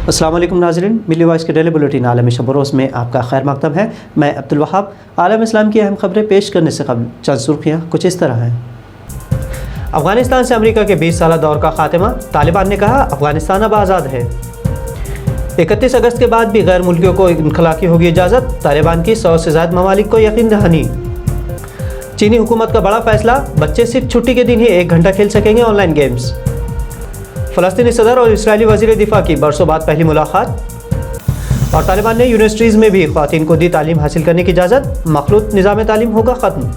अस्सलाम वालेकुम नाज़रीन, मिली वॉइस के डेली बुलेटिन आलमी शब रोज़ में आपका खैर मकदम है। मैं अब्दुल वहाब। आलम इस्लाम की अहम खबरें पेश करने से कबल चंद सुर्खियाँ कुछ इस तरह हैं। अफ़गानिस्तान से अमेरिका के 20 साला दौर का खात्मा, तालिबान ने कहा अफ़गानिस्तान अब आज़ाद है। 31 अगस्त के बाद भी गैर मुल्कियों को इनखला की होगी इजाज़त, तालिबान की 100 से ज़्यादा ममालिक को यकीन दहानी। चीनी हुकूमत का बड़ा फैसला, बच्चे सिर्फ छुट्टी के दिन ही 1 घंटा खेल सकेंगे ऑनलाइन गेम्स। फ़लस्तीनी सदर और इस्राएली वज़ीर दिफ़ा की बरसों बाद पहली मुलाकात। और तालिबान ने यूनिवर्सिटीज़ में भी ख़वातीन को दी तालीम हासिल करने की इजाज़त, मखलूत निज़ाम तालीम होगा ख़त्म।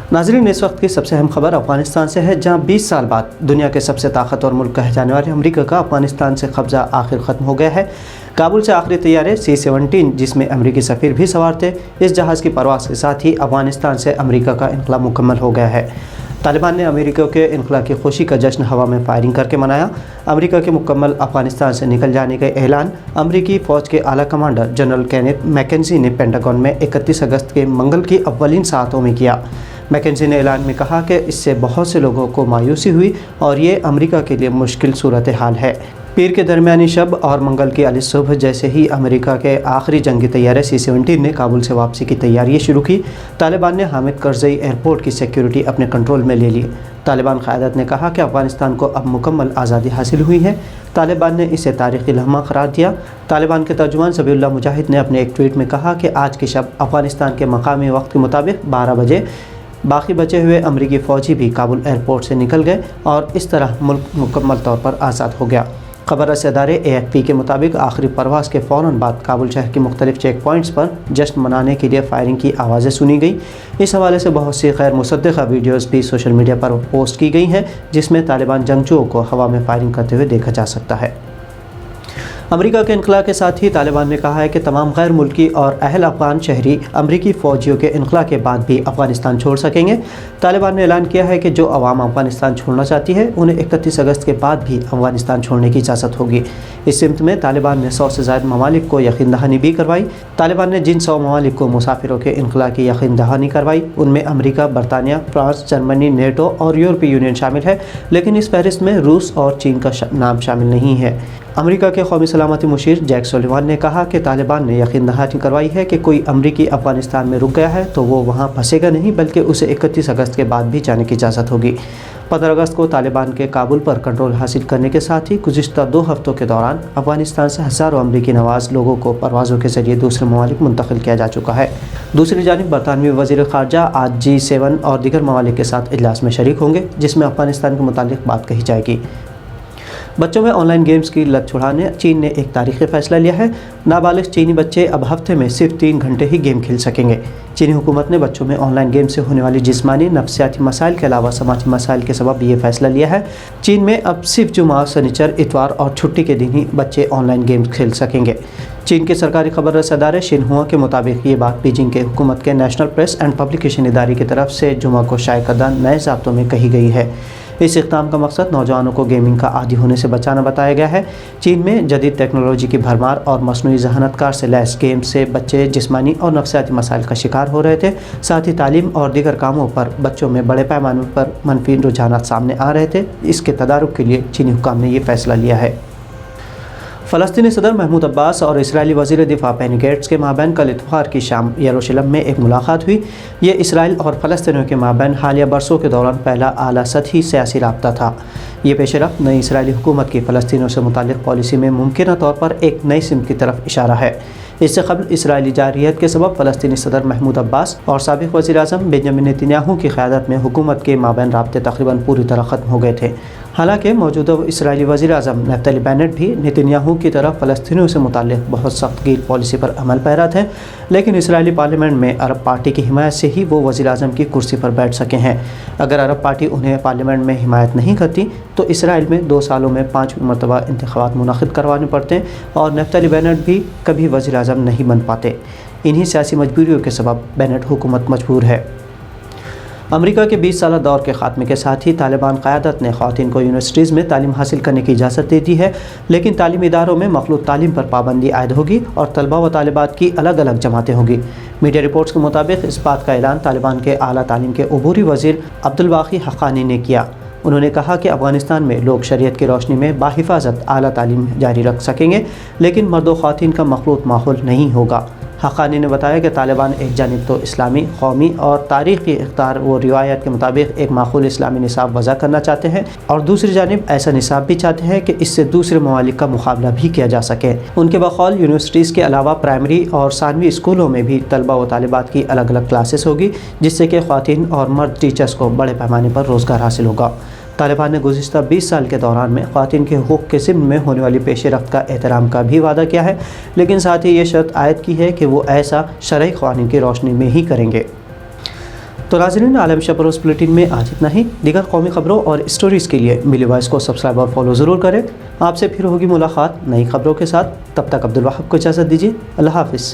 नाज़रीन, इस वक्त की सबसे अहम खबर अफ़गानिस्तान से है, जहां 20 साल बाद दुनिया के सबसे ताकतवर मुल्क कहे जाने वाले अमेरिका का अफ़गानिस्तान से कब्ज़ा आखिर ख़त्म हो गया है। काबुल से आखिरी तैयारे C-17 जिसमें अमेरिकी सफ़ीर भी सवार थे, इस जहाज़ की परवाज़ के साथ ही अफ़गानिस्तान से अमेरिका का इनखला मुकम्मल हो गया है। तालिबान ने अमेरिका के इनखला की खुशी का जश्न हवा में फायरिंग करके मनाया। अमेरिका के मुकम्मल अफ़गानिस्तान से निकल जाने का ऐलान अमेरिकी फ़ौज के आला कमांडर जनरल केनेथ मैकेंजी ने पेंटागन में 31 अगस्त के मंगल की अव्वलीन सातों में किया। मैकेंजी ने ऐलान में कहा कि इससे बहुत से लोगों को मायूसी हुई और ये अमेरिका के लिए मुश्किल सूरत हाल है। पीर के दरमियानी शब और मंगल की अली सुबह जैसे ही अमेरिका के आखिरी जंगी तैयारे C-17 ने काबुल से वापसी की तैयारियां शुरू की। तालिबान ने हामिद करज़ई एयरपोर्ट की सिक्योरिटी अपने कंट्रोल में ले ली। तालिबान क़यादत ने कहा कि अफ़गानिस्तान को अब मुकम्मल आज़ादी हासिल हुई है। तालिबान ने इसे तारीख़ी लम्हा करार दिया। तालिबान के तर्जुमान ज़बीहुल्लाह मुजाहिद ने अपने एक ट्वीट में कहा कि आज की शब अफ़गानिस्तान के मकामी वक्त के मुताबिक 12 बजे बाकी बचे हुए अमरीकी फ़ौजी भी काबुल एयरपोर्ट से निकल गए और इस तरह मुल्क मुकम्मल तौर पर आज़ाद हो गया। खबर रसां इदारे AFP के मुताबिक आखिरी परवाज़ के फ़ौरन बाद काबुल शहर के मुख्तलिफ चेक पॉइंट्स पर जश्न मनाने के लिए फायरिंग की आवाज़ें सुनी गई। इस हवाले से बहुत सी गैर मुसद्दिक़ा वीडियोज़ भी सोशल मीडिया पर पोस्ट की गई हैं, जिसमें तालिबान जंगजुओं को हवा में फायरिंग करते हुए देखा जा सकता है। अमेरिका के इनखला के साथ ही तालिबान ने कहा है कि तमाम गैर मुल्की और अहल अफ़गान शहरी अमरीकी फ़ौजियों के इनखला के बाद भी अफ़गानिस्तान छोड़ सकेंगे। तालिबान ने ऐलान किया है कि जो अवाम अफ़गानिस्तान छोड़ना चाहती है उन्हें 31 अगस्त के बाद भी अफ़गानिस्तान छोड़ने की इजाज़त होगी। इस सिमत में तालिबान ने 100 से ज़्यादा ममालिक को यकीन दहानी भी करवाई। तालिबान ने जिन 100 ममालिक को मुसाफिरों के इनखला की यकीन दहानी करवाई उनमें अमरीका, बरतानिया, फ्रांस, जर्मनी, नेटो और यूरोपीय यूनियन शामिल है, लेकिन इस फहरिस्त में रूस और चीन का नाम शामिल नहीं है। अमेरिका के कौमी सलामती मुशीर जैक सुलिवान ने कहा कि तालिबान ने यकीन दहानी करवाई है कि कोई अमरीकी अफ़गानिस्तान में रुक गया है तो वो वहाँ फंसेगा नहीं, बल्कि उसे 31 अगस्त के बाद भी जाने की इजाज़त होगी। 15 अगस्त को तालिबान के काबुल पर कंट्रोल हासिल करने के साथ ही गुज़िश्ता 2 हफ्तों के दौरान अफ़गानिस्तान से हज़ारों अमरीकी नवाज़ लोगों को परवाज़ों के ज़रिए दूसरे ममालिक मुंतकिल किया जा चुका है। दूसरी जानिब बरतानवी वज़ीर ख़ारजा आज G7 और दीगर ममालिक के साथ इजलास में शरीक होंगे, जिसमें अफ़गानिस्तान के मुतालिक बात कही जाएगी। बच्चों में ऑनलाइन गेम्स की लत छुड़ाने चीन ने एक तारीख़ी फ़ैसला लिया है। नाबालिग चीनी बच्चे अब हफ्ते में सिर्फ 3 घंटे ही गेम खेल सकेंगे। चीनी हुकूमत ने बच्चों में ऑनलाइन गेम से होने वाली जिस्मानी नफ्सियाती मसाइल के अलावा समाजी मसाइल के सबब ये फ़ैसला लिया है। चीन में अब सिर्फ जुमा, शनिचर, इतवार और छुट्टी के दिन ही बच्चे ऑनलाइन गेम खेल सकेंगे। चीन के सरकारी खबर रसां इदारे शिन्हुआ के मुताबिक ये बात बीजिंग के हुकूमत के नेशनल प्रेस एंड पब्लिकेशन इदारे की तरफ से जुमा को शाया करदा नए ज़ाब्तों में कही गई है। इस इक़दाम का मकसद नौजवानों को गेमिंग का आदी होने से बचाना बताया गया है। चीन में जदीद टेक्नोलॉजी की भरमार और मसनूई ज़हानतकार से लैस गेम से बच्चे जिस्मानी और नफ्सियाती मसाइल का शिकार हो रहे थे। साथ ही तालीम और दीगर कामों पर बच्चों में बड़े पैमाने पर मनफी रुझानात सामने आ रहे थे। इसके तदारुक के लिए चीनी हुकाम ने यह फ़ैसला लिया है। फ़लस्तीनी सदर महमूद अब्बास और इसराइली वज़ीर दिफ़ा बेनी गैट्स के माबैन कल इत्वार की शाम यरूशलेम में एक मुलाकात हुई। ये इसराइल और फ़लस्तीनियों के माबैन हालिया बरसों के दौरान पहला आला सतही सियासी राब्ता था। ये पेशरफ़्त नई इसराइली हुकूमत की फ़लस्तीनियों से मुताल्लिक़ पॉलिसी में मुमकिन तौर पर एक नई सिमत की तरफ इशारा है। इससे कबल इसराइली जारहियत के सबब फ़लस्तीनी सदर महमूद अब्बास और साबिक़ वज़ीर आज़म बेंजामिन नेतन्याहू की क़यादत में हुकूमत के माबैन राब्ते तकरीबन पूरी तरह ख़त्म हो गए थे। हालांकि मौजूदा इसराइली वज़ीर आज़म नफ्तली बेनेट भी नेतन्याहू की तरफ फ़लस्तीनियों से मुताल्लिक़ बहुत सख्त गीर पॉलिसी पर अमल पैरा थे, लेकिन इसराइली पार्लियामेंट में अरब पार्टी की हिमायत से ही वो वज़ीर आज़म की कुर्सी पर बैठ सके हैं। अगर अरब पार्टी उन्हें पार्लियामेंट में हिमायत नहीं करती तो इसराइल में 2 सालों में 5वीं मरतबा इंतख़ाबात मुनक़िद करवाने पड़ते और नफ्तली बेनेट भी कभी वज़ीर आज़म नहीं बन पाते। इन्हीं सियासी मजबूरियों के सबब बेनेट हुकूमत मजबूर है। امریکہ کے 20 سالہ دور کے خاتمے کے ساتھ ہی طالبان قیادت نے خواتین کو یونیورسٹیز میں تعلیم حاصل کرنے کی اجازت دے دی ہے، لیکن تعلیمی اداروں میں مخلوط تعلیم پر پابندی عائد ہوگی اور طلبہ و طالبات کی الگ الگ جماعتیں ہوں گی۔ میڈیا رپورٹس کے مطابق اس بات کا اعلان طالبان کے اعلیٰ تعلیم کے عبوری وزیر عبدالباقی حقانی نے کیا۔ انہوں نے کہا کہ افغانستان میں لوگ شریعت کی روشنی میں باحفاظت اعلیٰ تعلیم جاری رکھ سکیں گے، لیکن مرد و خواتین کا مخلوط ماحول نہیں ہوگا۔ حقانی نے بتایا کہ طالبان ایک جانب تو اسلامی، قومی اور تاریخی اقدار و روایات کے مطابق ایک معقول اسلامی نصاب وضع کرنا چاہتے ہیں، اور دوسری جانب ایسا نصاب بھی چاہتے ہیں کہ اس سے دوسرے ممالک کا مقابلہ بھی کیا جا سکے۔ ان کے بقول یونیورسٹیز کے علاوہ پرائمری اور ثانوی اسکولوں میں بھی طلبہ و طالبات کی الگ الگ کلاسز ہوگی، جس سے کہ خواتین اور مرد ٹیچرز کو بڑے پیمانے پر روزگار حاصل ہوگا۔ طالبان نے گزشتہ 20 سال کے دوران میں خواتین کے حقوق کے ضمن میں ہونے والی پیش رفت کا احترام کا بھی وعدہ کیا ہے، لیکن ساتھ ہی یہ شرط عائد کی ہے کہ وہ ایسا شرعی قوانین کی روشنی میں ہی کریں گے۔ تو ناظرین، عالم شب روز بلیٹن میں آج اتنا ہی۔ دیگر قومی خبروں اور اسٹوریز کے لیے ملی وائس کو سبسکرائب اور فالو ضرور کریں۔ آپ سے پھر ہوگی ملاقات نئی خبروں کے ساتھ، تب تک عبدالوہاب کو اجازت دیجیے۔ اللہ حافظ۔